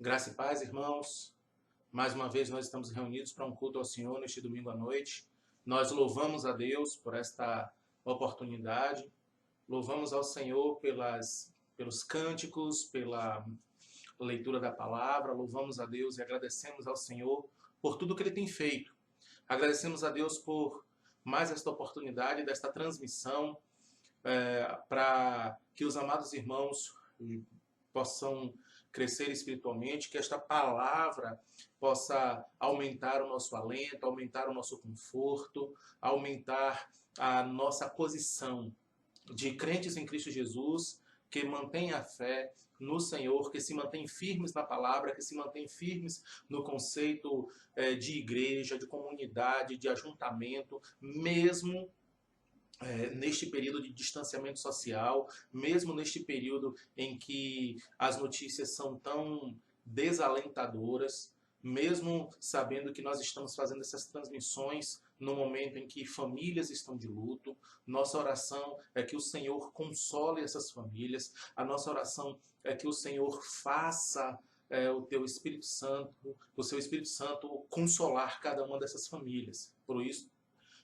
Graça e paz, irmãos. Mais uma vez nós estamos reunidos para um culto ao Senhor neste domingo à noite. Nós louvamos a Deus por esta oportunidade. Louvamos ao Senhor pelos cânticos, pela leitura da palavra. Louvamos a Deus e agradecemos ao Senhor por tudo que Ele tem feito. Agradecemos a Deus por mais esta oportunidade, desta transmissão, para que os amados irmãos possam crescer espiritualmente, que esta palavra possa aumentar o nosso alento, aumentar o nosso conforto, aumentar a nossa posição de crentes em Cristo Jesus, que mantém a fé no Senhor, que se mantém firmes na palavra, que se mantém firmes no conceito de igreja, de comunidade, de ajuntamento, mesmo neste período de distanciamento social, mesmo neste período em que as notícias são tão desalentadoras, mesmo sabendo que nós estamos fazendo essas transmissões no momento em que famílias estão de luto, nossa oração é que o Senhor console essas famílias, a nossa oração é que o Senhor faça o teu Espírito Santo, o seu Espírito Santo consolar cada uma dessas famílias.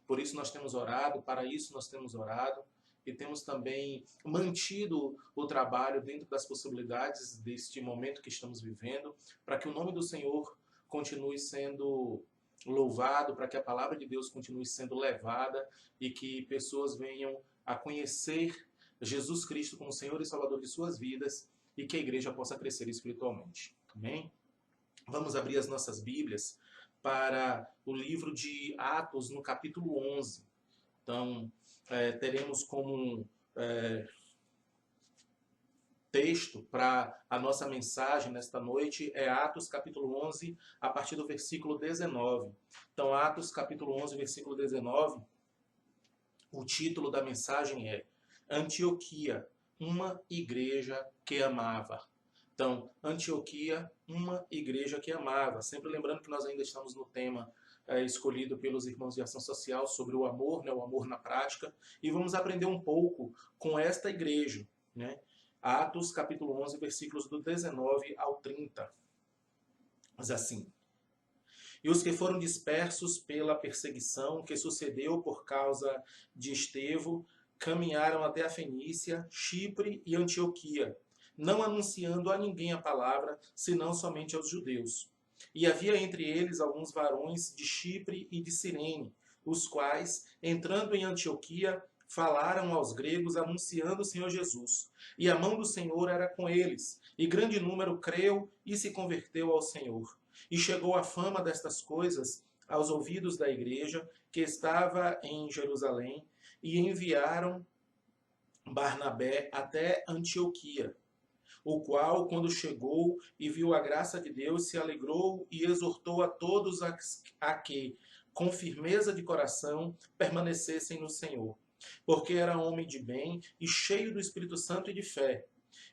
Por isso nós temos orado, para isso nós temos orado e temos também mantido o trabalho dentro das possibilidades deste momento que estamos vivendo, para que o nome do Senhor continue sendo louvado, para que a palavra de Deus continue sendo levada e que pessoas venham a conhecer Jesus Cristo como Senhor e Salvador de suas vidas e que a igreja possa crescer espiritualmente. Amém? Vamos abrir as nossas Bíblias para o livro de Atos, no capítulo 11. Então, teremos como texto para a nossa mensagem nesta noite, Atos, capítulo 11, a partir do versículo 19. Então, Atos, capítulo 11, versículo 19, o título da mensagem é Antioquia, uma igreja que amava. Então, Antioquia, uma igreja que amava. Sempre lembrando que nós ainda estamos no tema escolhido pelos irmãos de ação social sobre o amor, né, o amor na prática. E vamos aprender um pouco com esta igreja. Né? Atos, capítulo 11, versículos do 19 ao 30. Mas assim: E os que foram dispersos pela perseguição que sucedeu por causa de Estevão, caminharam até a Fenícia, Chipre e Antioquia, não anunciando a ninguém a palavra, senão somente aos judeus. E havia entre eles alguns varões de Chipre e de Cirene, os quais, entrando em Antioquia, falaram aos gregos anunciando o Senhor Jesus. E a mão do Senhor era com eles, e grande número creu e se converteu ao Senhor. E chegou a fama destas coisas aos ouvidos da igreja que estava em Jerusalém, e enviaram Barnabé até Antioquia, o qual, quando chegou e viu a graça de Deus, se alegrou e exortou a todos a que, com firmeza de coração, permanecessem no Senhor. Porque era homem de bem e cheio do Espírito Santo e de fé.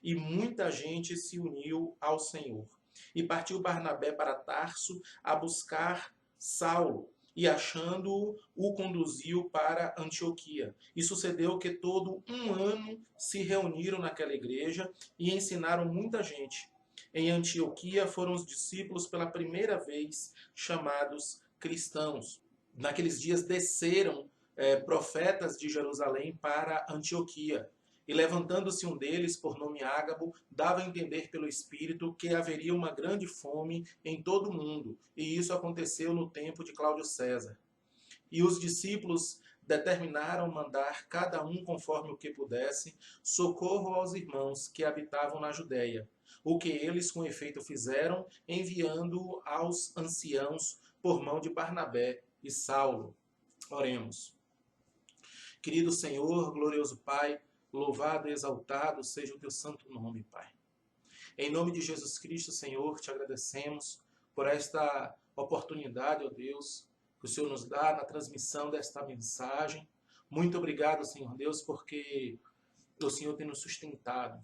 E muita gente se uniu ao Senhor. E partiu Barnabé para Tarso a buscar Saulo, e achando-o, o conduziu para Antioquia. E sucedeu que todo um ano se reuniram naquela igreja e ensinaram muita gente. Em Antioquia foram os discípulos pela primeira vez chamados cristãos. Naqueles dias desceram profetas de Jerusalém para Antioquia. E levantando-se um deles, por nome Ágabo, dava a entender pelo Espírito que haveria uma grande fome em todo o mundo. E isso aconteceu no tempo de Cláudio César. E os discípulos determinaram mandar, cada um conforme o que pudesse, socorro aos irmãos que habitavam na Judéia. O que eles com efeito fizeram, enviando aos anciãos por mão de Barnabé e Saulo. Oremos. Querido Senhor, glorioso Pai, louvado e exaltado seja o teu santo nome, Pai. Em nome de Jesus Cristo, Senhor, te agradecemos por esta oportunidade, ó Deus, que o Senhor nos dá na transmissão desta mensagem. Muito obrigado, Senhor Deus, porque o Senhor tem nos sustentado.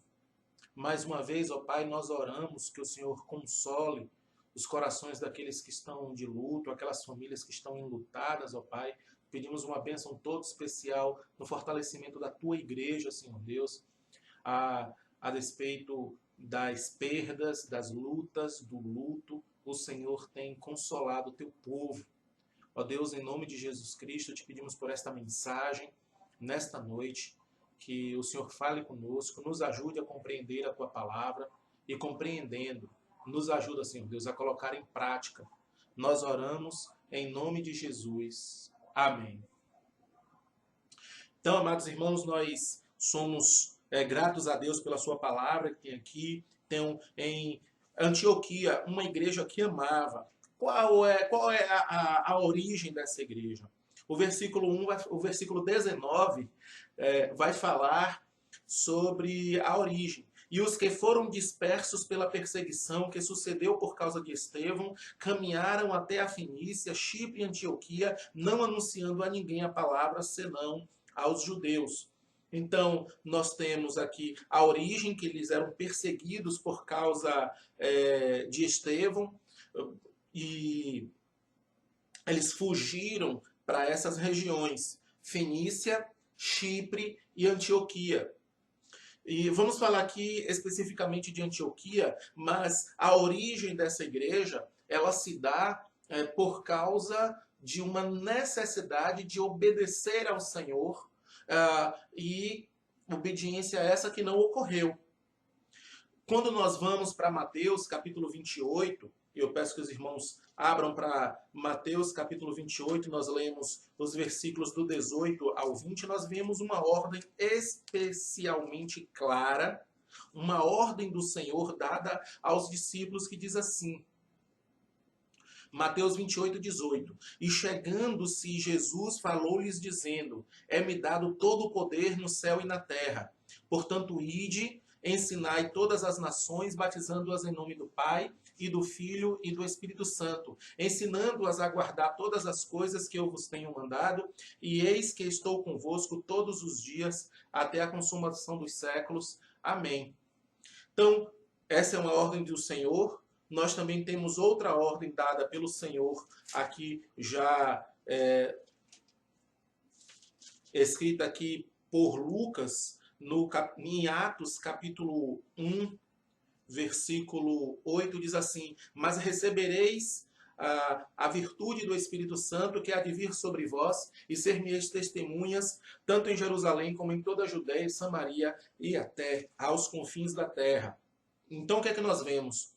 Mais uma vez, ó Pai, nós oramos que o Senhor console os corações daqueles que estão de luto, aquelas famílias que estão enlutadas, ó Pai. Pedimos uma bênção toda especial no fortalecimento da Tua igreja, Senhor Deus, a despeito das perdas, das lutas, do luto, o Senhor tem consolado o teu povo. Ó Deus, em nome de Jesus Cristo, te pedimos por esta mensagem, nesta noite, que o Senhor fale conosco, nos ajude a compreender a tua palavra e, compreendendo, nos ajuda, Senhor Deus, a colocar em prática. Nós oramos em nome de Jesus. Amém. Então, amados irmãos, nós somos gratos a Deus pela sua palavra que tem aqui. Tem em Antioquia uma igreja que amava. Qual é a origem dessa igreja? O versículo 1, o versículo 19 vai falar sobre a origem. E os que foram dispersos pela perseguição que sucedeu por causa de Estevão, caminharam até a Fenícia, Chipre e Antioquia, não anunciando a ninguém a palavra, senão aos judeus. Então, nós temos aqui a origem, que eles eram perseguidos por causa de Estevão, e eles fugiram para essas regiões, Fenícia, Chipre e Antioquia. E vamos falar aqui especificamente de Antioquia, mas a origem dessa igreja, ela se dá por causa de uma necessidade de obedecer ao Senhor, e obediência essa que não ocorreu. Quando nós vamos para Mateus capítulo 28, eu peço que os irmãos abram para Mateus capítulo 28, nós lemos os versículos do 18 ao 20, nós vemos uma ordem especialmente clara, uma ordem do Senhor dada aos discípulos que diz assim, Mateus 28, 18. E chegando-se Jesus falou-lhes dizendo, é-me dado todo o poder no céu e na terra. Portanto, ide, ensinai todas as nações, batizando-as em nome do Pai, e do Filho e do Espírito Santo, ensinando-as a guardar todas as coisas que eu vos tenho mandado, e eis que estou convosco todos os dias, até a consumação dos séculos. Amém. Então, essa é uma ordem do Senhor. Nós também temos outra ordem dada pelo Senhor, aqui já escrita aqui por Lucas, em Atos capítulo 1, versículo 8, diz assim, mas recebereis a virtude do Espírito Santo que há de vir sobre vós, e ser-me-eis testemunhas, tanto em Jerusalém como em toda a Judéia e Samaria, e até aos confins da terra. Então, o que é que nós vemos?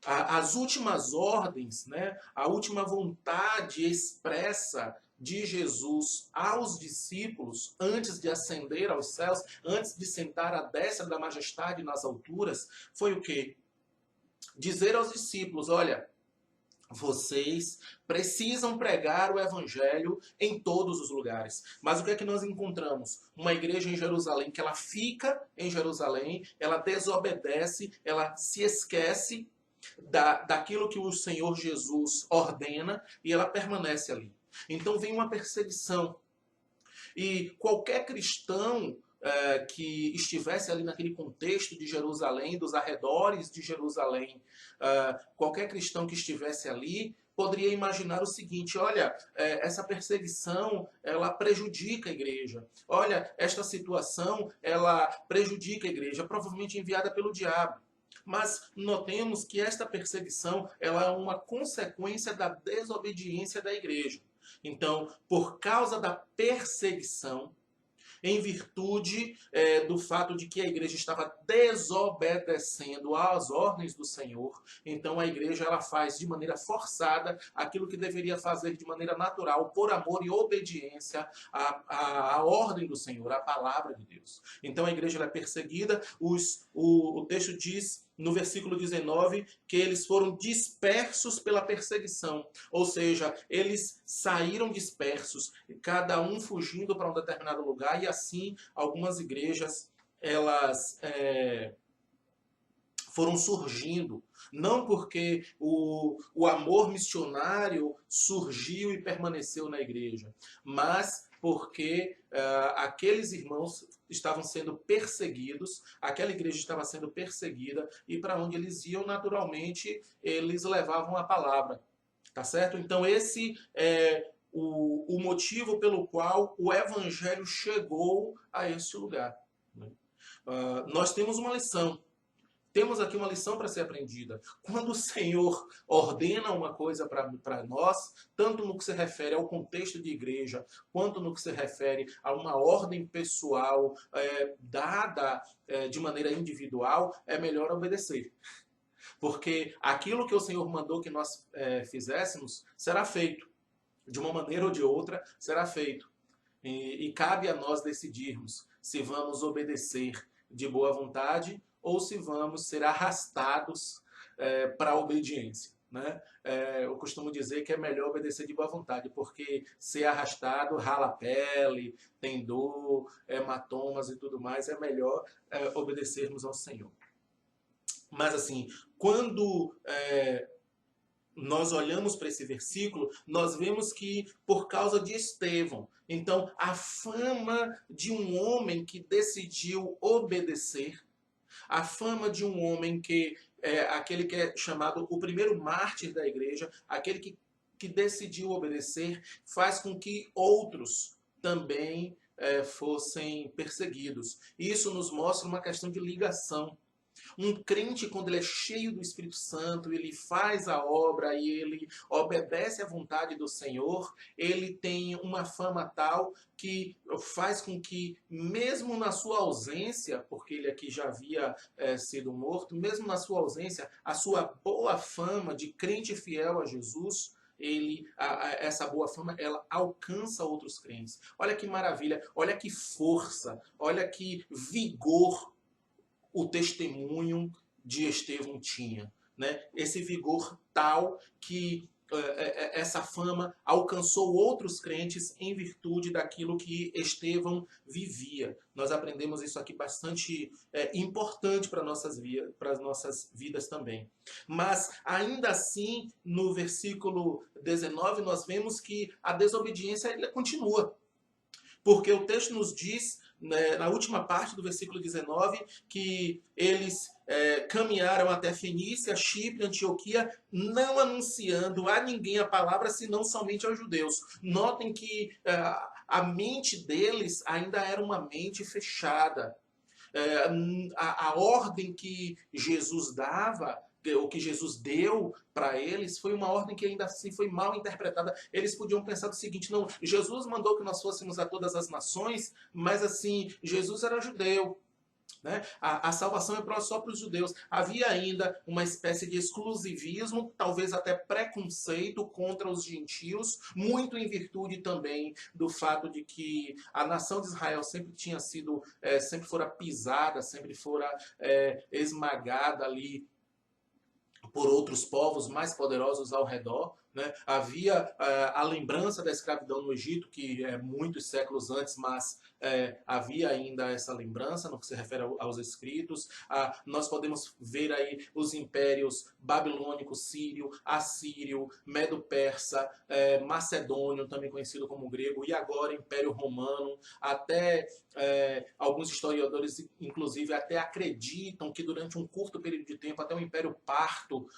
As últimas ordens, né, a última vontade expressa de Jesus aos discípulos, antes de ascender aos céus, antes de sentar à destra da majestade nas alturas, foi o quê? Dizer aos discípulos, olha, vocês precisam pregar o evangelho em todos os lugares. Mas o que é que nós encontramos? Uma igreja em Jerusalém que ela fica em Jerusalém, ela desobedece, ela se esquece daquilo que o Senhor Jesus ordena e ela permanece ali. Então vem uma perseguição. E qualquer cristão que estivesse ali naquele contexto de Jerusalém, dos arredores de Jerusalém, qualquer cristão que estivesse ali, poderia imaginar o seguinte, olha, essa perseguição, ela prejudica a igreja. Olha, esta situação, ela prejudica a igreja, provavelmente enviada pelo diabo. Mas notemos que esta perseguição ela é uma consequência da desobediência da igreja. Então, por causa da perseguição, em virtude do fato de que a igreja estava desobedecendo às ordens do Senhor, então a igreja ela faz de maneira forçada aquilo que deveria fazer de maneira natural, por amor e obediência à ordem do Senhor, à palavra de Deus. Então a igreja ela é perseguida, o texto diz no versículo 19, que eles foram dispersos pela perseguição. Ou seja, eles saíram dispersos, cada um fugindo para um determinado lugar, e assim algumas igrejas elas foram surgindo. Não porque o amor missionário surgiu e permaneceu na igreja, mas porque aqueles irmãos estavam sendo perseguidos, aquela igreja estava sendo perseguida, e para onde eles iam, naturalmente, eles levavam a palavra. Tá certo? Então esse é o motivo pelo qual o evangelho chegou a esse lugar. Nós temos uma lição. temos aqui uma lição para ser aprendida. Quando o Senhor ordena uma coisa para nós, tanto no que se refere ao contexto de igreja, quanto no que se refere a uma ordem pessoal dada de maneira individual, é melhor obedecer. Porque aquilo que o Senhor mandou que nós fizéssemos, será feito. De uma maneira ou de outra, será feito. E cabe a nós decidirmos se vamos obedecer de boa vontade ou se vamos ser arrastados para a obediência. Né? Eu costumo dizer que é melhor obedecer de boa vontade, porque ser arrastado rala a pele, tem dor, hematomas e tudo mais, é melhor obedecermos ao Senhor. Mas assim, quando nós olhamos para esse versículo, nós vemos que por causa de Estevão, então a fama de um homem que decidiu obedecer, a fama de um homem que aquele que é chamado o primeiro mártir da igreja, aquele que decidiu obedecer, faz com que outros também fossem perseguidos. Isso nos mostra uma questão de ligação. Um crente, quando ele é cheio do Espírito Santo, ele faz a obra e ele obedece à vontade do Senhor, ele tem uma fama tal que faz com que, mesmo na sua ausência, porque ele aqui já havia sido morto, mesmo na sua ausência, a sua boa fama de crente fiel a Jesus, essa boa fama, ela alcança outros crentes. Olha que maravilha, olha que força, olha que vigor o testemunho de Estevão tinha, né? Esse vigor tal que essa fama alcançou outros crentes em virtude daquilo que Estevão vivia. Nós aprendemos isso aqui bastante importante para as nossas vidas também. Mas, ainda assim, no versículo 19, nós vemos que a desobediência continua. Porque o texto nos diz, na última parte do versículo 19, que eles caminharam até Fenícia, Chipre, Antioquia, não anunciando a ninguém a palavra, senão somente aos judeus. Notem que a mente deles ainda era uma mente fechada. A ordem que Jesus dava, o que Jesus deu para eles, foi uma ordem que ainda assim foi mal interpretada. Eles podiam pensar do seguinte: não, Jesus mandou que nós fôssemos a todas as nações, mas assim, Jesus era judeu. Né? A salvação é só para os judeus. Havia ainda uma espécie de exclusivismo, talvez até preconceito contra os gentios, muito em virtude também do fato de que a nação de Israel sempre tinha sido, sempre fora pisada, sempre fora esmagada ali por outros povos mais poderosos ao redor. Né? Havia a lembrança da escravidão no Egito, que é muitos séculos antes, mas havia ainda essa lembrança no que se refere aos escritos. Nós podemos ver aí os impérios babilônico, sírio, assírio, medo-persa, macedônio, também conhecido como grego, e agora Império Romano. Até alguns historiadores, inclusive, até acreditam que durante um curto período de tempo, até o Império Parto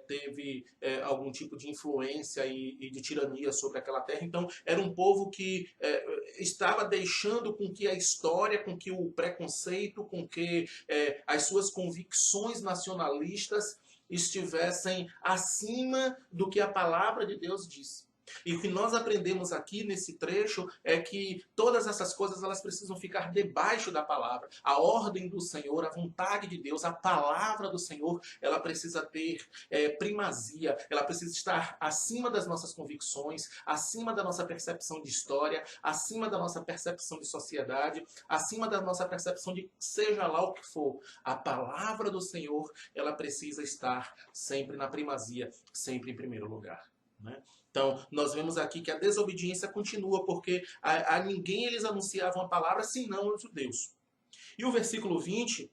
teve algum tipo de influência e de tirania sobre aquela terra. Então, era um povo que estava deixando com que a história, com que o preconceito, com que as suas convicções nacionalistas estivessem acima do que a palavra de Deus diz. E o que nós aprendemos aqui nesse trecho é que todas essas coisas elas precisam ficar debaixo da palavra. A ordem do Senhor, a vontade de Deus, a palavra do Senhor, ela precisa ter primazia, ela precisa estar acima das nossas convicções, acima da nossa percepção de história, acima da nossa percepção de sociedade, acima da nossa percepção de seja lá o que for. A palavra do Senhor, ela precisa estar sempre na primazia, sempre em primeiro lugar. Né? Então, nós vemos aqui que a desobediência continua, porque a ninguém eles anunciavam a palavra, senão aos judeus. E o versículo 20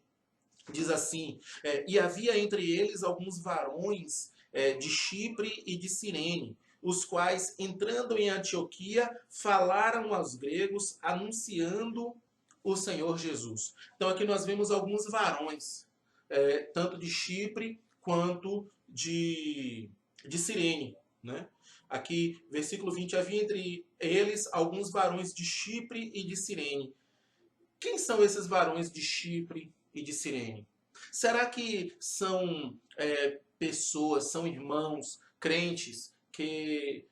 diz assim: e havia entre eles alguns varões de Chipre e de Cirene, os quais, entrando em Antioquia, falaram aos gregos, anunciando o Senhor Jesus. Então, aqui nós vemos alguns varões, tanto de Chipre quanto de Cirene. Né? Aqui, versículo 20, havia entre eles alguns varões de Chipre e de Cirene. Quem são esses varões de Chipre e de Cirene? Será que são pessoas, são irmãos, crentes, que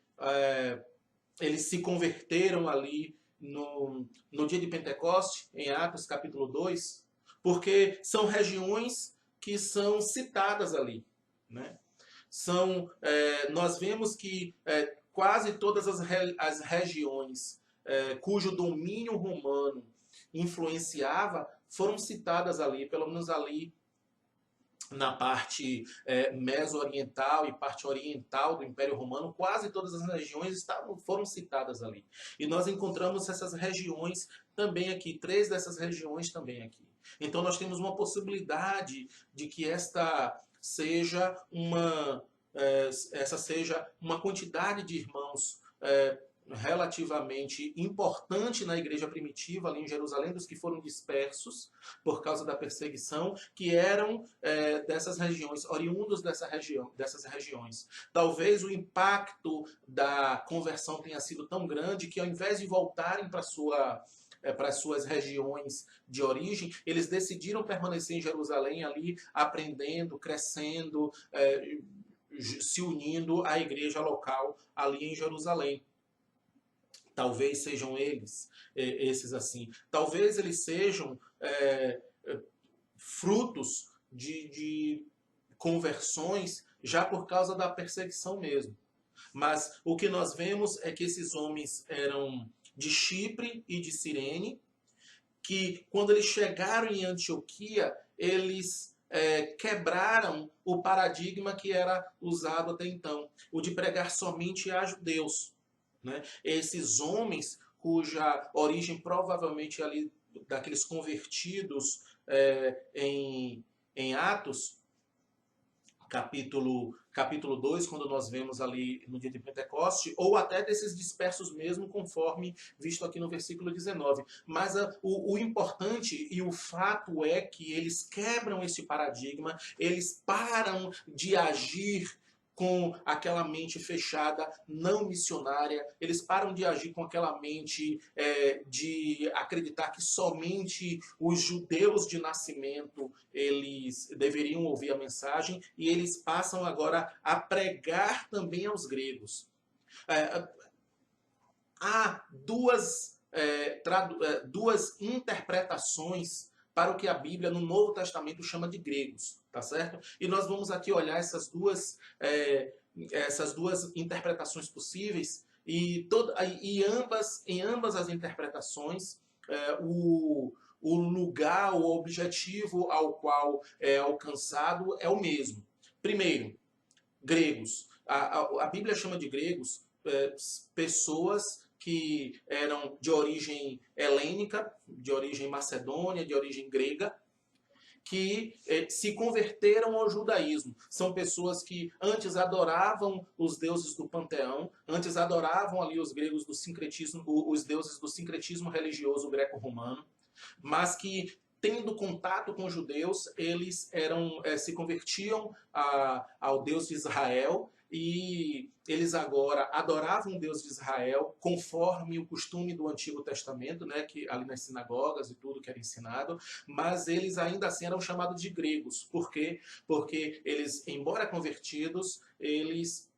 eles se converteram ali no dia de Pentecoste, em Atos capítulo 2? Porque são regiões que são citadas ali, né? Nós vemos que quase todas as regiões cujo domínio romano influenciava foram citadas ali, pelo menos ali na parte meso-oriental e parte oriental do Império Romano, quase todas as regiões foram citadas ali. E nós encontramos essas regiões também aqui, 3 dessas regiões também aqui. Então nós temos uma possibilidade de que esta seja uma quantidade de irmãos relativamente importante na igreja primitiva ali em Jerusalém, dos que foram dispersos por causa da perseguição, que eram dessas regiões, oriundos dessas regiões. Talvez o impacto da conversão tenha sido tão grande que, ao invés de voltarem para as suas regiões de origem, eles decidiram permanecer em Jerusalém ali, aprendendo, crescendo, se unindo à igreja local ali em Jerusalém. Talvez sejam esses assim. Talvez eles sejam frutos de conversões já por causa da perseguição mesmo. Mas o que nós vemos é que esses homens eram de Chipre e de Cirene, que quando eles chegaram em Antioquia, eles quebraram o paradigma que era usado até então, o de pregar somente a judeus. Né? Esses homens, cuja origem provavelmente ali daqueles convertidos em Atos, capítulo 2, quando nós vemos ali no dia de Pentecoste, ou até desses dispersos mesmo, conforme visto aqui no versículo 19. Mas o importante e o fato é que eles quebram esse paradigma, eles param de agir com aquela mente fechada, não missionária, eles param de agir com aquela mente de acreditar que somente os judeus de nascimento eles deveriam ouvir a mensagem, e eles passam agora a pregar também aos gregos. Há duas interpretações para o que a Bíblia no Novo Testamento chama de gregos, tá certo? E nós vamos aqui olhar essas duas interpretações possíveis, e em ambas as interpretações o lugar, o objetivo ao qual é alcançado é o mesmo. Primeiro, gregos. A Bíblia chama de gregos pessoas que eram de origem helênica, de origem macedônia, de origem grega, que se converteram ao judaísmo. São pessoas que antes adoravam os deuses do panteão, antes adoravam ali os gregos do sincretismo, os deuses do sincretismo religioso greco-romano, mas que, tendo contato com os judeus, eles se convertiam ao Deus de Israel, e eles agora adoravam o Deus de Israel conforme o costume do Antigo Testamento, né, que ali nas sinagogas e tudo que era ensinado, mas eles ainda assim eram chamados de gregos. Por quê? Porque eles, embora convertidos, eles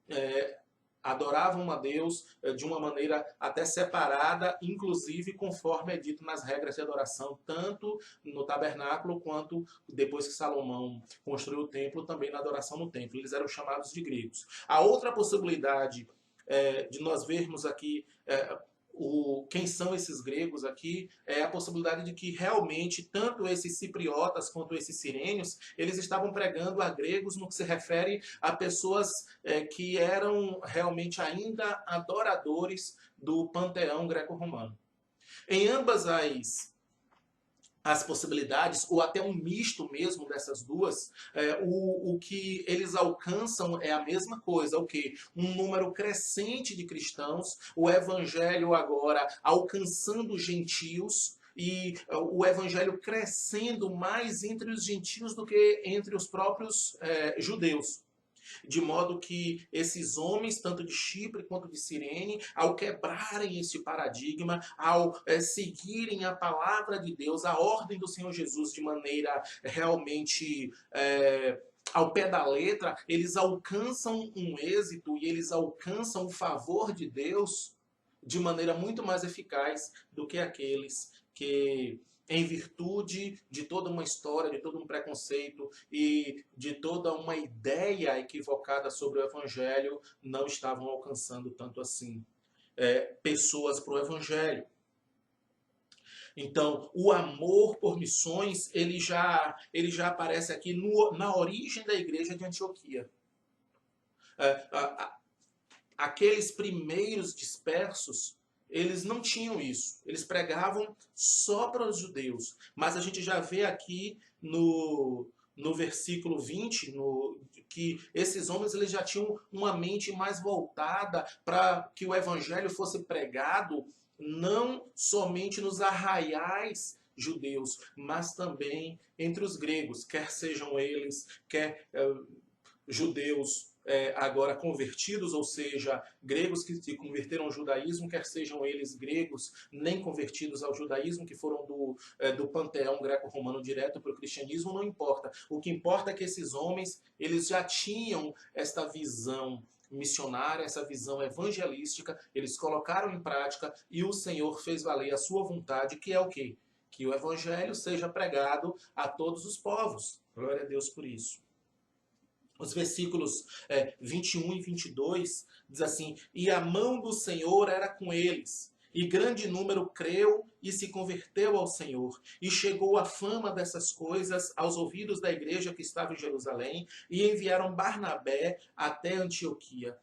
adoravam a Deus de uma maneira até separada, inclusive conforme é dito nas regras de adoração, tanto no tabernáculo quanto depois que Salomão construiu o templo, também na adoração no templo. Eles eram chamados de gregos. A outra possibilidade de nós vermos aqui quem são esses gregos aqui, é a possibilidade de que realmente tanto esses cipriotas quanto esses cirênios, eles estavam pregando a gregos no que se refere a pessoas que eram realmente ainda adoradores do panteão greco-romano. Em ambas as possibilidades, ou até um misto mesmo dessas duas, o que eles alcançam é a mesma coisa, o quê? Um número crescente de cristãos, o evangelho agora alcançando gentios, e o evangelho crescendo mais entre os gentios do que entre os próprios judeus. De modo que esses homens, tanto de Chipre quanto de Cirene, ao quebrarem esse paradigma, ao seguirem a palavra de Deus, a ordem do Senhor Jesus de maneira realmente ao pé da letra, eles alcançam um êxito e eles alcançam o favor de Deus de maneira muito mais eficaz do que aqueles que, em virtude de toda uma história, de todo um preconceito e de toda uma ideia equivocada sobre o Evangelho, não estavam alcançando tanto assim pessoas para o Evangelho. Então, o amor por missões, ele já aparece aqui na origem da igreja de Antioquia. Aqueles primeiros dispersos, eles não tinham isso. Eles pregavam só para os judeus. Mas a gente já vê aqui no versículo 20, que esses homens eles já tinham uma mente mais voltada para que o evangelho fosse pregado não somente nos arraiais judeus, mas também entre os gregos, quer sejam eles, quer judeus agora convertidos, ou seja, gregos que se converteram ao judaísmo, quer sejam eles gregos nem convertidos ao judaísmo, que foram do panteão greco-romano direto para o cristianismo, não importa. O que importa é que esses homens, eles já tinham esta visão missionária, essa visão evangelística, eles colocaram em prática e o Senhor fez valer a sua vontade, que é o quê? Que o evangelho seja pregado a todos os povos. Glória a Deus por isso. Os versículos 21 e 22 diz assim: e a mão do Senhor era com eles, e grande número creu e se converteu ao Senhor. E chegou a fama dessas coisas aos ouvidos da igreja que estava em Jerusalém, e enviaram Barnabé até Antioquia.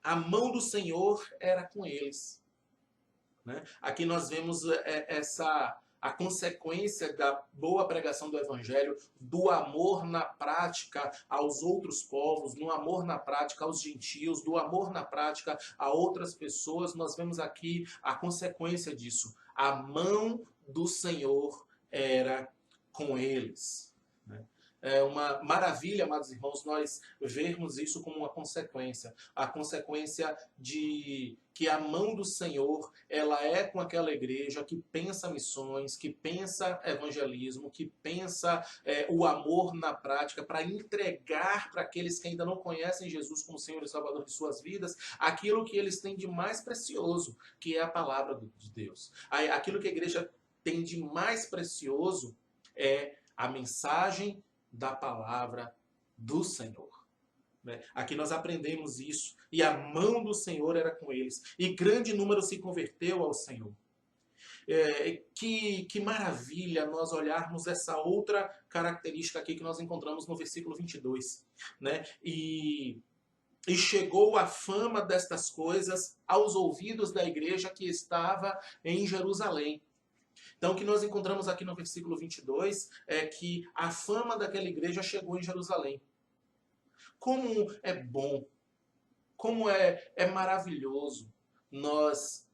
A mão do Senhor era com eles. Né? Aqui nós vemos a consequência da boa pregação do Evangelho, do amor na prática aos outros povos, no amor na prática aos gentios, do amor na prática a outras pessoas. Nós vemos aqui a consequência disso. A mão do Senhor era com eles. É uma maravilha, amados irmãos, nós vermos isso como uma consequência. A consequência de que a mão do Senhor, ela é com aquela igreja que pensa missões, que pensa evangelismo, que pensa o amor na prática, para entregar para aqueles que ainda não conhecem Jesus como Senhor e Salvador de suas vidas, aquilo que eles têm de mais precioso, que é a palavra de Deus. Aquilo que a igreja tem de mais precioso é a mensagem da palavra do Senhor. Aqui nós aprendemos isso. E a mão do Senhor era com eles. E grande número se converteu ao Senhor. Que maravilha nós olharmos essa outra característica aqui que nós encontramos no versículo 22. E chegou a fama destas coisas aos ouvidos da igreja que estava em Jerusalém. Então, o que nós encontramos aqui no versículo 22 é que a fama daquela igreja chegou em Jerusalém. Como é bom, como é maravilhoso nós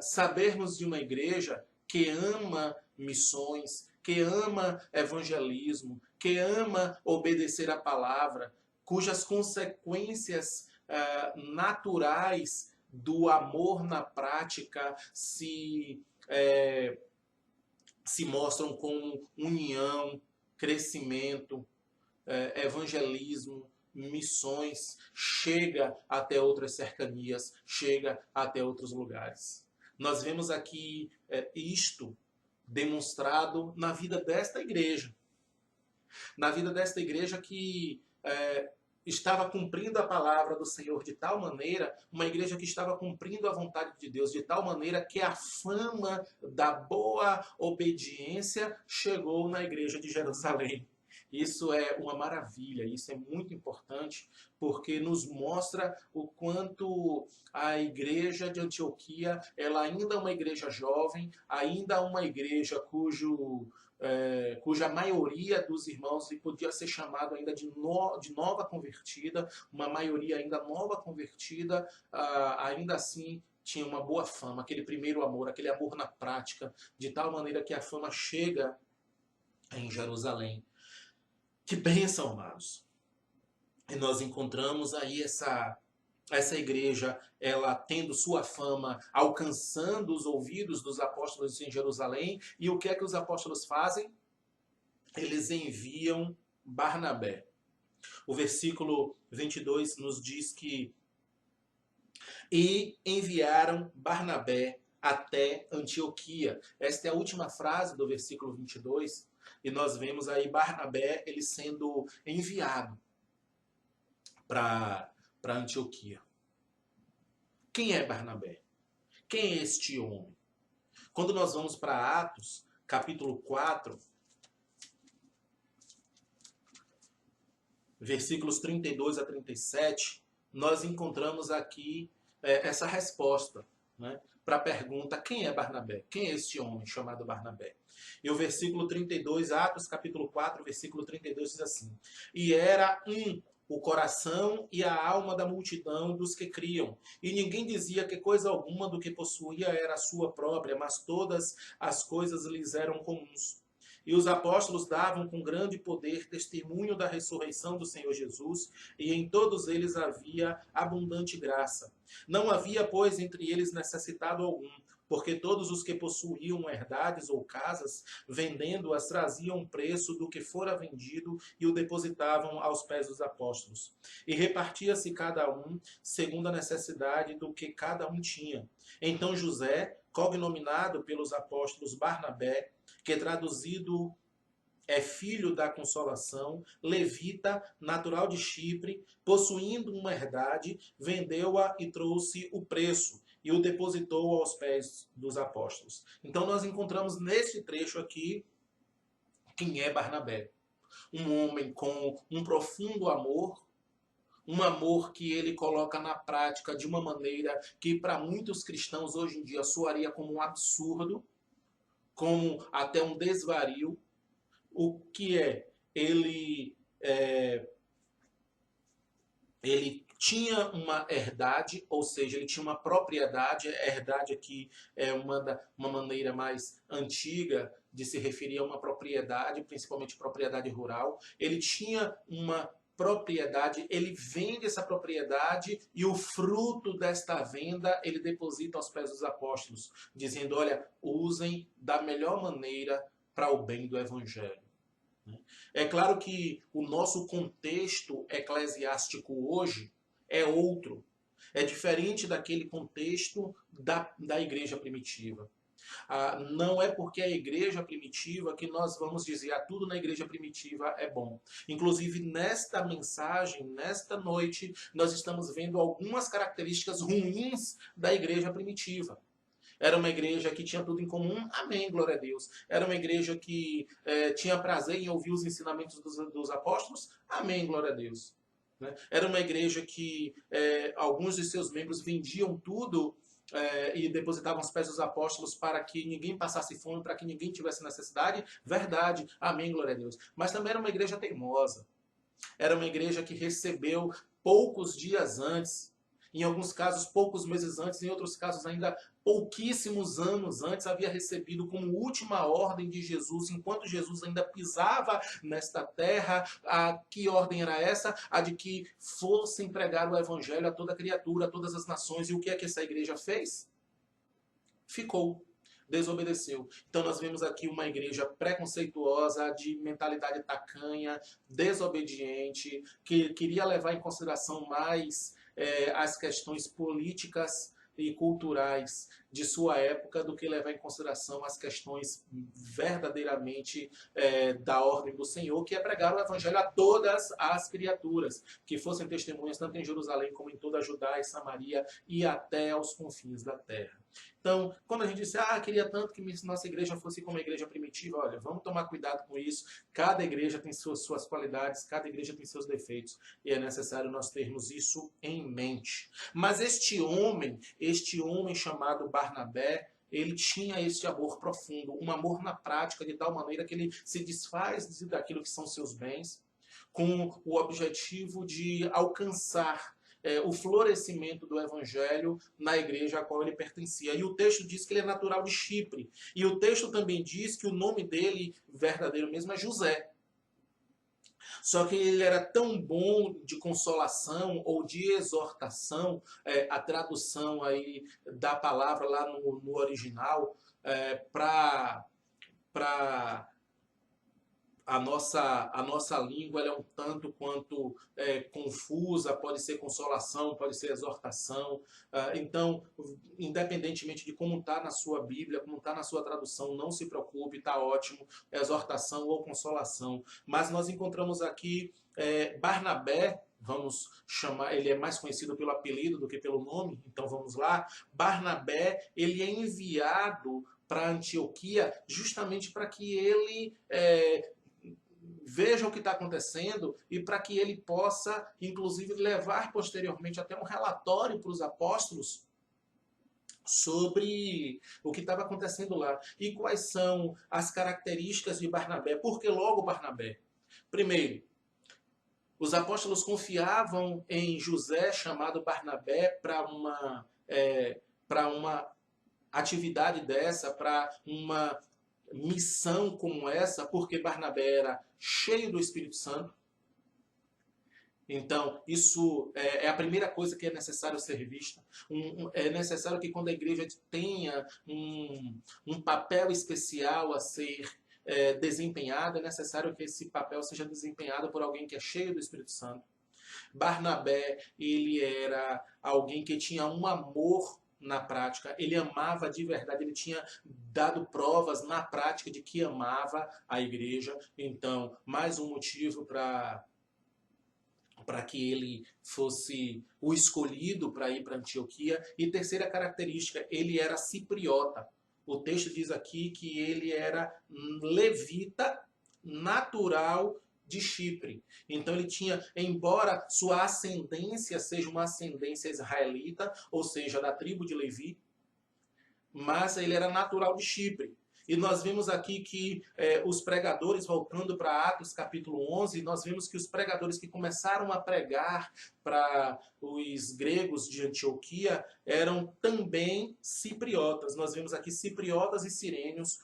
sabermos de uma igreja que ama missões, que ama evangelismo, que ama obedecer a palavra, cujas consequências naturais do amor na prática se mostram como união, crescimento, evangelismo, missões, chega até outras cercanias, chega até outros lugares. Nós vemos aqui isto demonstrado na vida desta igreja. Na vida desta igreja que estava cumprindo a palavra do Senhor de tal maneira, uma igreja que estava cumprindo a vontade de Deus de tal maneira que a fama da boa obediência chegou na igreja de Jerusalém. Isso é uma maravilha, isso é muito importante, porque nos mostra o quanto a igreja de Antioquia, ela ainda é uma igreja jovem, ainda é uma igreja cuja maioria dos irmãos podia ser chamado ainda de nova convertida, uma maioria ainda nova convertida, ainda assim tinha uma boa fama, aquele primeiro amor, aquele amor na prática, de tal maneira que a fama chega em Jerusalém. Que bênção, amados! E nós encontramos aí essa igreja, ela tendo sua fama, alcançando os ouvidos dos apóstolos em Jerusalém. E o que é que os apóstolos fazem? Eles enviam Barnabé. O versículo 22 nos diz que e enviaram Barnabé até Antioquia. Esta é a última frase do versículo 22, e nós vemos aí Barnabé ele sendo enviado para Antioquia. Quem é Barnabé? Quem é este homem? Quando nós vamos para Atos, capítulo 4, versículos 32 a 37, nós encontramos aqui essa resposta, né, para a pergunta: quem é Barnabé? Quem é este homem chamado Barnabé? E o versículo 32, Atos capítulo 4, versículo 32 diz assim: e era o coração e a alma da multidão dos que criam. E ninguém dizia que coisa alguma do que possuía era sua própria, mas todas as coisas lhes eram comuns. E os apóstolos davam com grande poder testemunho da ressurreição do Senhor Jesus, e em todos eles havia abundante graça. Não havia, pois, entre eles necessitado algum, porque todos os que possuíam herdades ou casas, vendendo-as, traziam o preço do que fora vendido e o depositavam aos pés dos apóstolos. E repartia-se cada um segundo a necessidade do que cada um tinha. Então José, cognominado pelos apóstolos Barnabé, que traduzido é filho da consolação, levita, natural de Chipre, possuindo uma herdade, vendeu-a e trouxe o preço e o depositou aos pés dos apóstolos. Então nós encontramos neste trecho aqui quem é Barnabé. Um homem com um profundo amor, um amor que ele coloca na prática de uma maneira que para muitos cristãos hoje em dia soaria como um absurdo, como até um desvario. O que é? Ele tinha uma herdade, ou seja, ele tinha uma propriedade. A herdade aqui é uma maneira mais antiga de se referir a uma propriedade, principalmente propriedade rural. Ele tinha uma propriedade, ele vende essa propriedade e o fruto desta venda ele deposita aos pés dos apóstolos, dizendo: olha, usem da melhor maneira para o bem do evangelho. É claro que o nosso contexto eclesiástico hoje é outro. É diferente daquele contexto da igreja primitiva. Não é porque é a igreja primitiva que nós vamos dizer tudo na igreja primitiva é bom. Inclusive, nesta mensagem, nesta noite, nós estamos vendo algumas características ruins da igreja primitiva. Era uma igreja que tinha tudo em comum, amém, glória a Deus. Era uma igreja que tinha prazer em ouvir os ensinamentos dos apóstolos, amém, glória a Deus. Né? Era uma igreja que alguns de seus membros vendiam tudo e depositavam os pés dos apóstolos para que ninguém passasse fome, para que ninguém tivesse necessidade, verdade, amém, glória a Deus. Mas também era uma igreja teimosa. Era uma igreja que recebeu poucos dias antes, em alguns casos poucos meses antes, em outros casos ainda pouquíssimos anos antes, havia recebido como última ordem de Jesus, enquanto Jesus ainda pisava nesta terra. Que ordem era essa? A de que fossem pregar o evangelho a toda criatura, a todas as nações. E o que é que essa igreja fez? Ficou. Desobedeceu. Então nós vemos aqui uma igreja preconceituosa, de mentalidade tacanha, desobediente, que queria levar em consideração mais as questões políticas e culturais de sua época do que levar em consideração as questões verdadeiramente da ordem do Senhor, que é pregar o evangelho a todas as criaturas, que fossem testemunhas tanto em Jerusalém como em toda a Judá e Samaria e até aos confins da terra. Então, quando a gente disse, queria tanto que nossa igreja fosse como a igreja primitiva, olha, vamos tomar cuidado com isso. Cada igreja tem suas qualidades, cada igreja tem seus defeitos, e é necessário nós termos isso em mente. Mas este homem chamado Barnabé, ele tinha este amor profundo, um amor na prática, de tal maneira que ele se desfaz daquilo que são seus bens, com o objetivo de alcançar o florescimento do evangelho na igreja a qual ele pertencia. E o texto diz que ele é natural de Chipre. E o texto também diz que o nome dele, verdadeiro mesmo, é José. Só que ele era tão bom de consolação ou de exortação, a tradução aí da palavra lá no original, para a nossa língua ela é um tanto quanto confusa, pode ser consolação, pode ser exortação. Então, independentemente de como está na sua Bíblia, como está na sua tradução, não se preocupe, está ótimo, exortação ou consolação. Mas nós encontramos aqui Barnabé, vamos chamar, ele é mais conhecido pelo apelido do que pelo nome, então vamos lá. Barnabé, ele é enviado para Antioquia justamente para que ele veja o que está acontecendo e para que ele possa, inclusive, levar posteriormente até um relatório para os apóstolos sobre o que estava acontecendo lá. E quais são as características de Barnabé? Por que logo Barnabé? Primeiro, os apóstolos confiavam em José, chamado Barnabé, para uma atividade dessa, para uma missão como essa, porque Barnabé era cheio do Espírito Santo. Então, isso é a primeira coisa que é necessário ser vista. É necessário que quando a igreja tenha um papel especial a ser desempenhado, é necessário que esse papel seja desempenhado por alguém que é cheio do Espírito Santo. Barnabé, ele era alguém que tinha um amor na prática, ele amava de verdade, ele tinha dado provas na prática de que amava a igreja. Então, mais um motivo para que ele fosse o escolhido para ir para Antioquia. E terceira característica, ele era cipriota. O texto diz aqui que ele era levita natural de Chipre. Então ele tinha, embora sua ascendência seja uma ascendência israelita, ou seja, da tribo de Levi, mas ele era natural de Chipre. E nós vimos aqui que os pregadores, voltando para Atos capítulo 11, nós vimos que os pregadores que começaram a pregar para os gregos de Antioquia eram também cipriotas. Nós vimos aqui cipriotas e cirênios,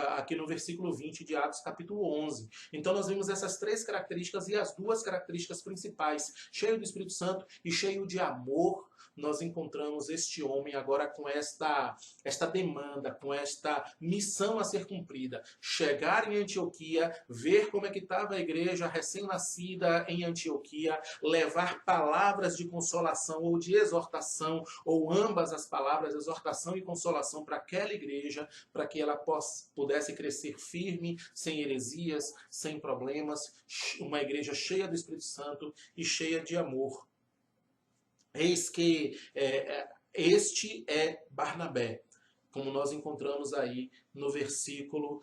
aqui no versículo 20 de Atos capítulo 11. Então nós vimos essas três características e as duas características principais, cheio do Espírito Santo e cheio de amor. Nós encontramos este homem agora com esta demanda, com esta missão a ser cumprida. Chegar em Antioquia, ver como é que estava a igreja recém-nascida em Antioquia, levar palavras de consolação ou de exortação, ou ambas as palavras, exortação e consolação para aquela igreja, para que ela pudesse crescer firme, sem heresias, sem problemas, uma igreja cheia do Espírito Santo e cheia de amor. Eis que este é Barnabé, como nós encontramos aí no versículo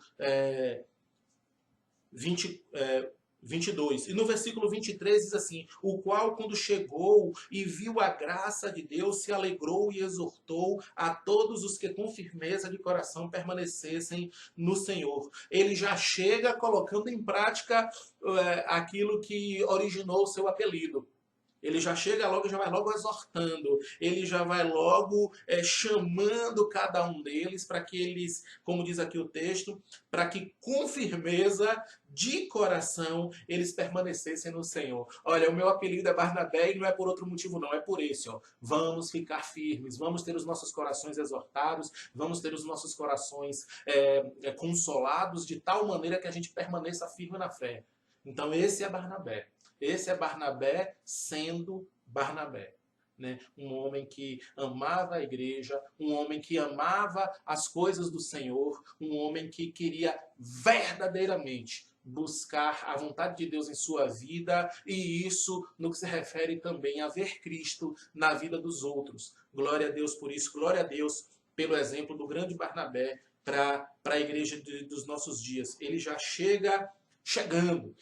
22. E no versículo 23 diz assim: o qual, quando chegou e viu a graça de Deus, se alegrou e exortou a todos os que com firmeza de coração permanecessem no Senhor. Ele já chega colocando em prática aquilo que originou o seu apelido. Ele já chega logo, já vai logo exortando, ele já vai logo chamando cada um deles para que eles, como diz aqui o texto, para que com firmeza de coração eles permanecessem no Senhor. Olha, o meu apelido é Barnabé e não é por outro motivo não, é por esse. Ó. Vamos ficar firmes, vamos ter os nossos corações exortados, vamos ter os nossos corações consolados de tal maneira que a gente permaneça firme na fé. Então esse é Barnabé. Esse é Barnabé sendo Barnabé. Né? Um homem que amava a igreja, um homem que amava as coisas do Senhor, um homem que queria verdadeiramente buscar a vontade de Deus em sua vida, e isso no que se refere também a ver Cristo na vida dos outros. Glória a Deus por isso, glória a Deus pelo exemplo do grande Barnabé para a igreja dos nossos dias. Ele já chegando,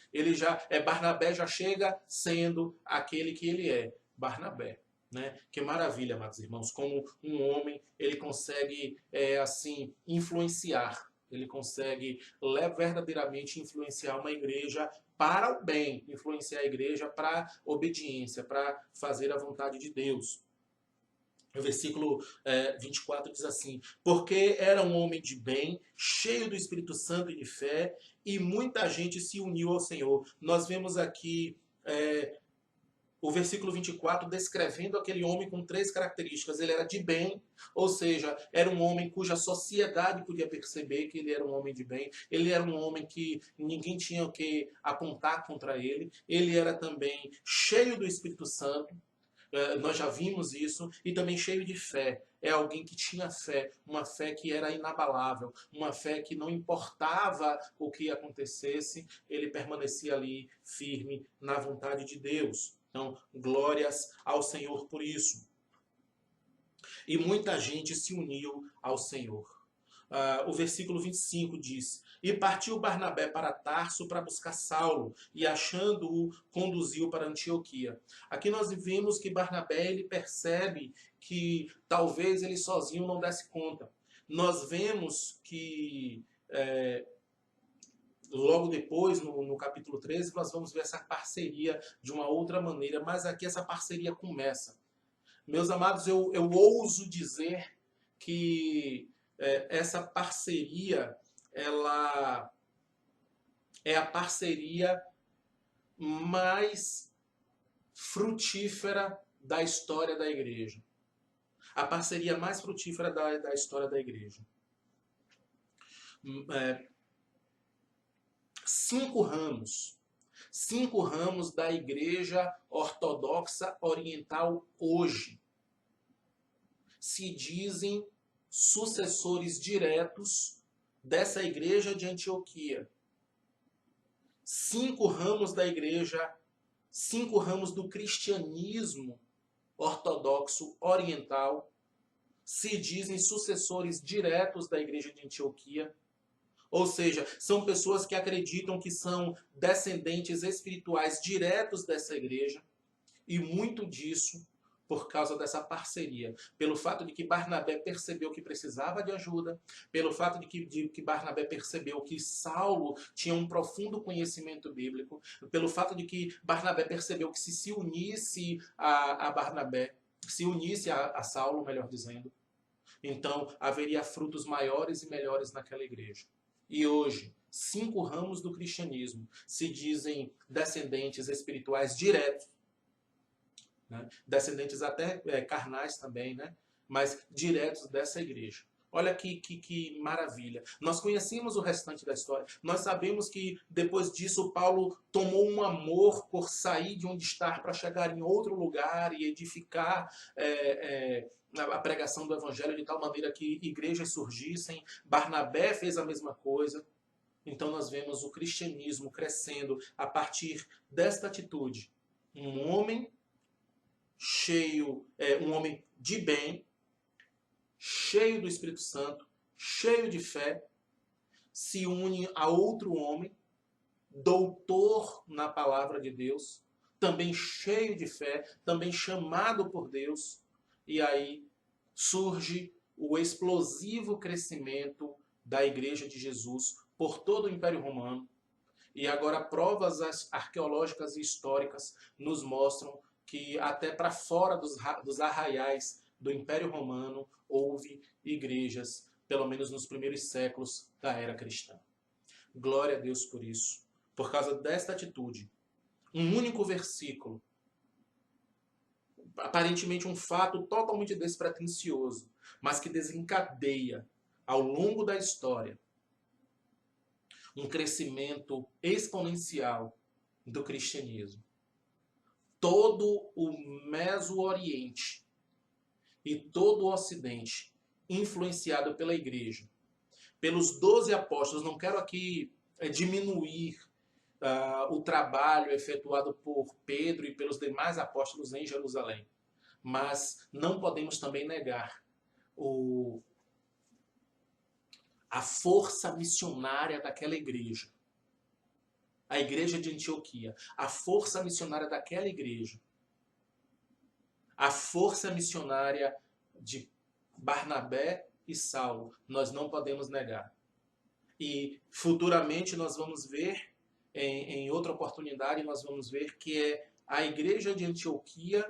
Barnabé já chega sendo aquele que ele é, Barnabé. Né? Que maravilha, amados irmãos, como um homem ele consegue assim influenciar, ele consegue verdadeiramente influenciar uma igreja para o bem, influenciar a igreja para obediência, para fazer a vontade de Deus. O versículo 24 diz assim: porque era um homem de bem, cheio do Espírito Santo e de fé, e muita gente se uniu ao Senhor. Nós vemos aqui o versículo 24 descrevendo aquele homem com três características. Ele era de bem, ou seja, era um homem cuja sociedade podia perceber que ele era um homem de bem. Ele era um homem que ninguém tinha o que apontar contra ele. Ele era também cheio do Espírito Santo. Nós já vimos isso, e também cheio de fé. É alguém que tinha fé, uma fé que era inabalável, uma fé que não importava o que acontecesse, ele permanecia ali firme na vontade de Deus. Então, glórias ao Senhor por isso. E muita gente se uniu ao Senhor. O versículo 25 diz: e partiu Barnabé para Tarso para buscar Saulo, e achando-o, conduziu para Antioquia. Aqui nós vemos que Barnabé ele percebe que talvez ele sozinho não desse conta. Nós vemos que logo depois, no capítulo 13, nós vamos ver essa parceria de uma outra maneira, mas aqui essa parceria começa. Meus amados, eu ouso dizer que essa parceria, ela é a parceria mais frutífera da história da igreja. A parceria mais frutífera da história da igreja. 5 ramos da igreja ortodoxa oriental hoje se dizem sucessores diretos dessa igreja de Antioquia. 5 ramos da igreja, 5 ramos do cristianismo ortodoxo oriental se dizem sucessores diretos da igreja de Antioquia. Ou seja, são pessoas que acreditam que são descendentes espirituais diretos dessa igreja, e muito disso por causa dessa parceria, pelo fato de que Barnabé percebeu que precisava de ajuda, pelo fato de que Barnabé percebeu que Saulo tinha um profundo conhecimento bíblico, pelo fato de que Barnabé percebeu que se unisse a Barnabé, se unisse a Saulo, melhor dizendo, então haveria frutos maiores e melhores naquela igreja. E hoje, 5 ramos do cristianismo se dizem descendentes espirituais diretos, né? Descendentes até carnais também, né? Mas diretos dessa igreja. Olha que maravilha. Nós conhecemos o restante da história. Nós sabemos que depois disso Paulo tomou um amor por sair de onde está para chegar em outro lugar e edificar a pregação do evangelho de tal maneira que igrejas surgissem. Barnabé fez a mesma coisa. Então nós vemos o cristianismo crescendo a partir desta atitude. Um homem cheio, um homem de bem, cheio do Espírito Santo, cheio de fé, se une a outro homem, doutor na palavra de Deus, também cheio de fé, também chamado por Deus, e aí surge o explosivo crescimento da Igreja de Jesus por todo o Império Romano. E agora provas arqueológicas e históricas nos mostram que até para fora dos arraiais do Império Romano houve igrejas, pelo menos nos primeiros séculos da era cristã. Glória a Deus por isso. Por causa desta atitude, um único versículo, aparentemente um fato totalmente despretensioso, mas que desencadeia ao longo da história um crescimento exponencial do cristianismo. Todo o Meso-Oriente e todo o Ocidente influenciado pela igreja, pelos 12 apóstolos. Não quero aqui diminuir o trabalho efetuado por Pedro e pelos demais apóstolos em Jerusalém, mas não podemos também negar a força missionária daquela igreja. A igreja de Antioquia, a força missionária daquela igreja, a força missionária de Barnabé e Saulo, nós não podemos negar. E futuramente nós vamos ver, em outra oportunidade, nós vamos ver que é a igreja de Antioquia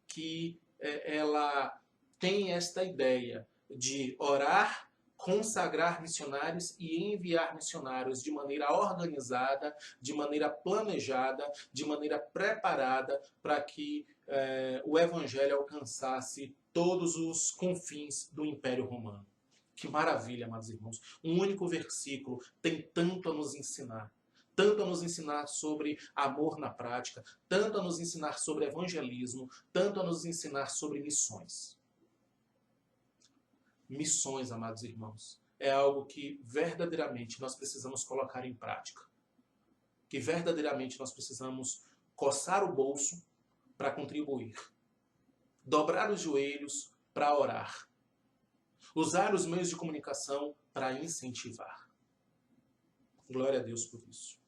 que ela tem esta ideia de orar, consagrar missionários e enviar missionários de maneira organizada, de maneira planejada, de maneira preparada para que o evangelho alcançasse todos os confins do Império Romano. Que maravilha, amados irmãos. Um único versículo tem tanto a nos ensinar. Tanto a nos ensinar sobre amor na prática, tanto a nos ensinar sobre evangelismo, tanto a nos ensinar sobre missões. Missões, amados irmãos, é algo que verdadeiramente nós precisamos colocar em prática. Que verdadeiramente nós precisamos coçar o bolso para contribuir. Dobrar os joelhos para orar. Usar os meios de comunicação para incentivar. Glória a Deus por isso.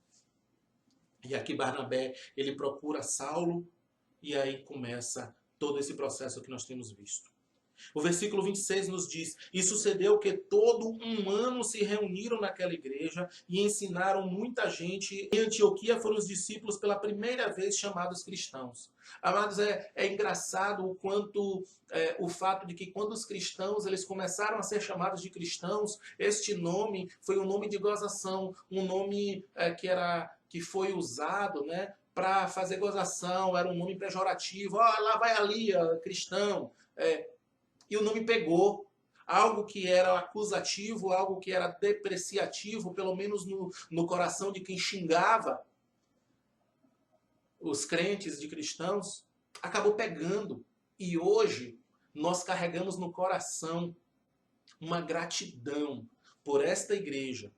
E aqui Barnabé, ele procura Saulo e aí começa todo esse processo que nós temos visto. O versículo 26 nos diz: E sucedeu que todo um ano se reuniram naquela igreja e ensinaram muita gente. Em Antioquia foram os discípulos pela primeira vez chamados cristãos. Amados, é engraçado o quanto o fato de que quando os cristãos eles começaram a ser chamados de cristãos, este nome foi um nome de gozação, um nome que foi usado, né, para fazer gozação, era um nome pejorativo. Lá vai ali, cristão. E o nome pegou. Algo que era acusativo, algo que era depreciativo, pelo menos no coração de quem xingava os crentes de cristãos, acabou pegando. E hoje nós carregamos no coração uma gratidão por esta igreja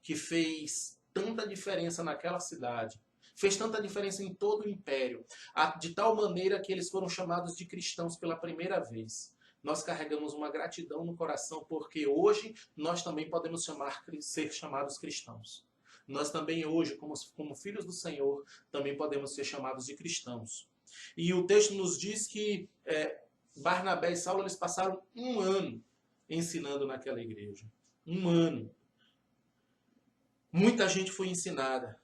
que fez tanta diferença naquela cidade, fez tanta diferença em todo o império, de tal maneira que eles foram chamados de cristãos pela primeira vez. Nós carregamos uma gratidão no coração, porque hoje nós também podemos ser chamados cristãos. Nós também hoje, como filhos do Senhor, também podemos ser chamados de cristãos. E o texto nos diz que Barnabé e Saulo eles passaram um ano ensinando naquela igreja. Um ano. Muita gente foi ensinada.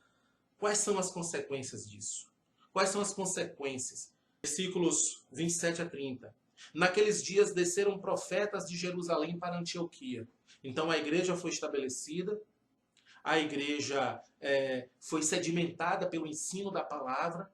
Quais são as consequências disso? Quais são as consequências? Versículos 27 a 30. Naqueles dias desceram profetas de Jerusalém para Antioquia. Então a igreja foi estabelecida, a igreja foi sedimentada pelo ensino da palavra,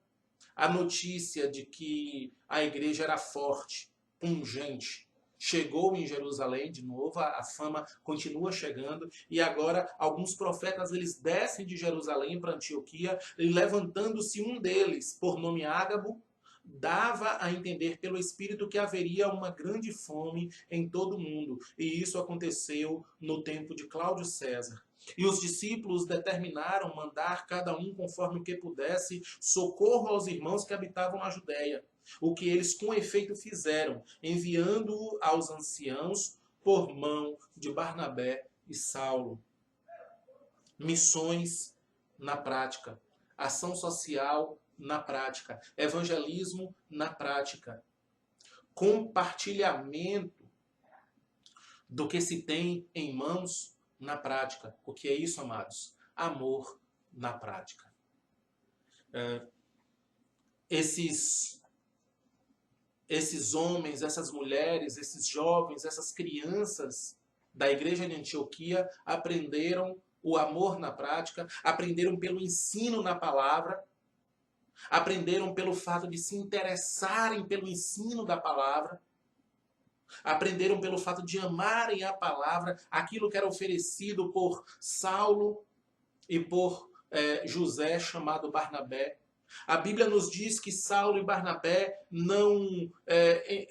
a notícia de que a igreja era forte, pungente, chegou em Jerusalém de novo, a fama continua chegando, e agora alguns profetas eles descem de Jerusalém para Antioquia, e levantando-se um deles, por nome Ágabo, dava a entender pelo Espírito que haveria uma grande fome em todo o mundo. E isso aconteceu no tempo de Cláudio César. E os discípulos determinaram mandar cada um conforme o que pudesse socorro aos irmãos que habitavam na Judéia. O que eles com efeito fizeram, enviando-o aos anciãos por mão de Barnabé e Saulo. Missões na prática. Ação social na prática. Evangelismo na prática. Compartilhamento do que se tem em mãos na prática. O que é isso, amados? Amor na prática. Esses homens, essas mulheres, esses jovens, essas crianças da igreja de Antioquia aprenderam o amor na prática, aprenderam pelo ensino na palavra, aprenderam pelo fato de se interessarem pelo ensino da palavra, aprenderam pelo fato de amarem a palavra, aquilo que era oferecido por Saulo e por José, chamado Barnabé. A Bíblia nos diz que Saulo e Barnabé não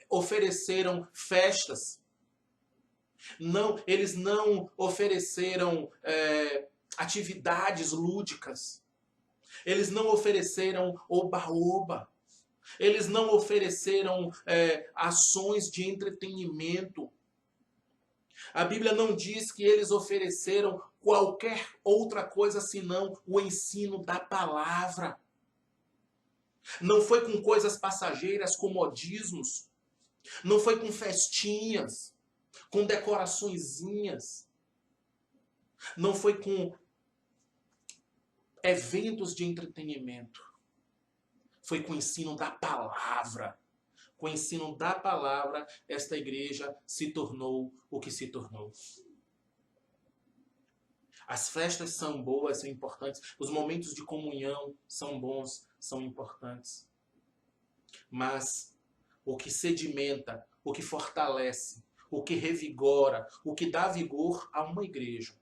ofereceram festas. Não, eles não ofereceram atividades lúdicas. Eles não ofereceram oba-oba. Eles não ofereceram ações de entretenimento. A Bíblia não diz que eles ofereceram qualquer outra coisa senão o ensino da palavra. Não foi com coisas passageiras, com modismos. Não foi com festinhas, com decoraçõezinhas. Não foi com eventos de entretenimento. Foi com o ensino da palavra. com o ensino da palavra, esta igreja se tornou o que se tornou. As festas são boas, são importantes. Os momentos de comunhão são bons, são importantes. Mas o que sedimenta, o que fortalece, o que revigora, o que dá vigor a uma igreja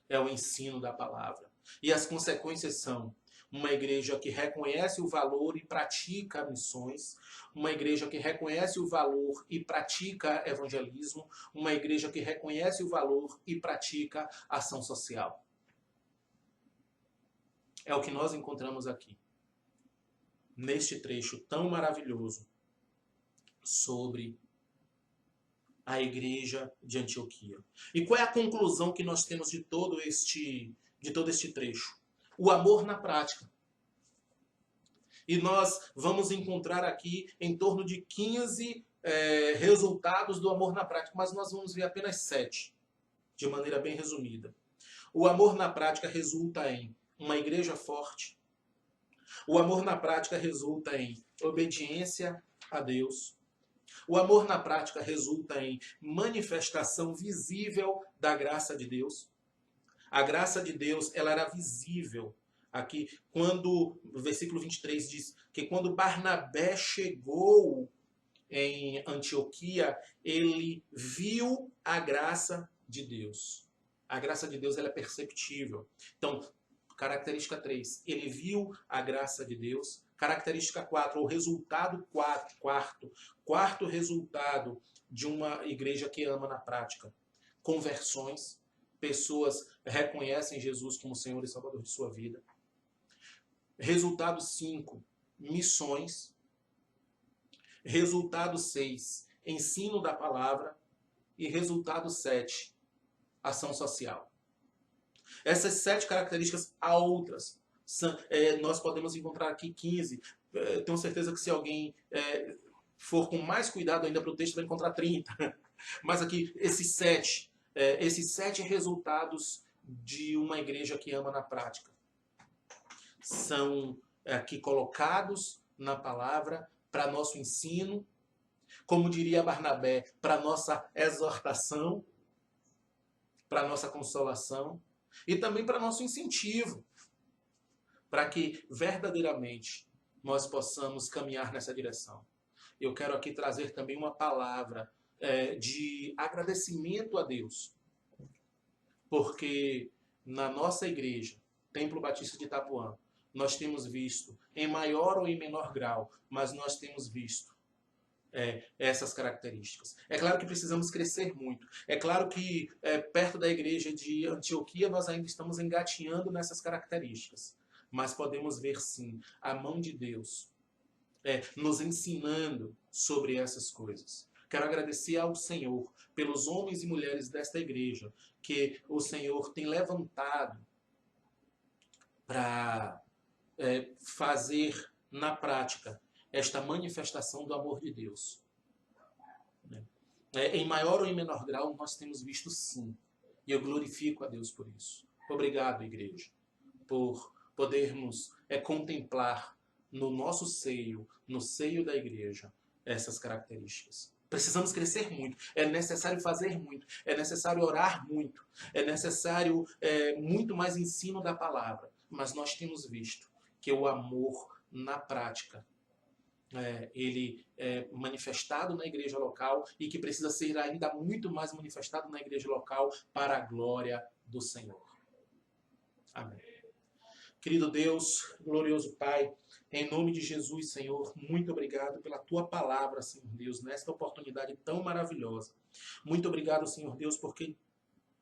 é o ensino da palavra. E as consequências são uma igreja que reconhece o valor e pratica missões, uma igreja que reconhece o valor e pratica evangelismo, uma igreja que reconhece o valor e pratica ação social. É o que nós encontramos aqui, neste trecho tão maravilhoso sobre a igreja de Antioquia. E qual é a conclusão que nós temos de todo este trecho? O amor na prática. E nós vamos encontrar aqui em torno de 15 resultados do amor na prática, mas nós vamos ver apenas 7, de maneira bem resumida. O amor na prática resulta em uma igreja forte. O amor na prática resulta em obediência a Deus. O amor na prática resulta em manifestação visível da graça de Deus. A graça de Deus, ela era visível. Aqui, quando o versículo 23 diz que quando Barnabé chegou em Antioquia, ele viu a graça de Deus. A graça de Deus, ela é perceptível. Então, característica 3, ele viu a graça de Deus. Característica 4, o resultado quarto resultado de uma igreja que ama na prática. Conversões, pessoas reconhecem Jesus como Senhor e Salvador de sua vida. Resultado 5, missões. Resultado 6, ensino da palavra. E resultado 7, ação social. Essas 7 características, há outras. Nós podemos encontrar aqui 15. Tenho certeza que se alguém for com mais cuidado ainda para o texto, vai encontrar 30. Mas aqui, esses 7 resultados de uma igreja que ama na prática são aqui colocados na palavra para nosso ensino, como diria Barnabé, para nossa exortação, para nossa consolação e também para nosso incentivo, para que verdadeiramente nós possamos caminhar nessa direção. Eu quero aqui trazer também uma palavra de agradecimento a Deus, porque na nossa igreja, Templo Batista de Itapuã, nós temos visto, em maior ou em menor grau, mas nós temos visto essas características. É claro que precisamos crescer muito. É claro que perto da igreja de Antioquia nós ainda estamos engatinhando nessas características. Mas podemos ver sim a mão de Deus nos ensinando sobre essas coisas. Quero agradecer ao Senhor pelos homens e mulheres desta igreja que o Senhor tem levantado para fazer na prática esta manifestação do amor de Deus. Em maior ou em menor grau, nós temos visto sim. E eu glorifico a Deus por isso. Obrigado, igreja, por podermos contemplar no nosso seio, no seio da igreja, essas características. Precisamos crescer muito, é necessário fazer muito, é necessário orar muito, é necessário muito mais ensino da palavra. Mas nós temos visto que o amor na prática, ele é manifestado na igreja local e que precisa ser ainda muito mais manifestado na igreja local para a glória do Senhor. Amém. Querido Deus, glorioso Pai, em nome de Jesus, Senhor, muito obrigado pela Tua palavra, Senhor Deus, nesta oportunidade tão maravilhosa. Muito obrigado, Senhor Deus, porque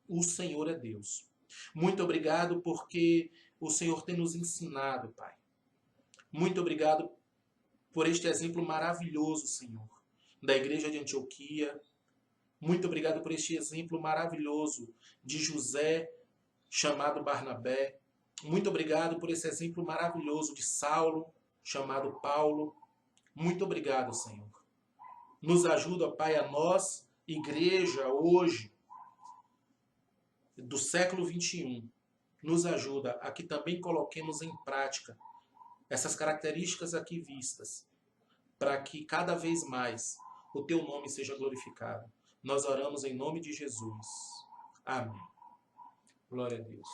o Senhor é Deus. Muito obrigado porque o Senhor tem nos ensinado, Pai. Muito obrigado por este exemplo maravilhoso, Senhor, da igreja de Antioquia. Muito obrigado por este exemplo maravilhoso de José, chamado Barnabé. Muito obrigado por esse exemplo maravilhoso de Saulo, chamado Paulo. Muito obrigado, Senhor. Nos ajuda, Pai, a nós, igreja, hoje, do século 21, nos ajuda a que também coloquemos em prática essas características aqui vistas, para que cada vez mais o teu nome seja glorificado. Nós oramos em nome de Jesus. Amém. Glória a Deus.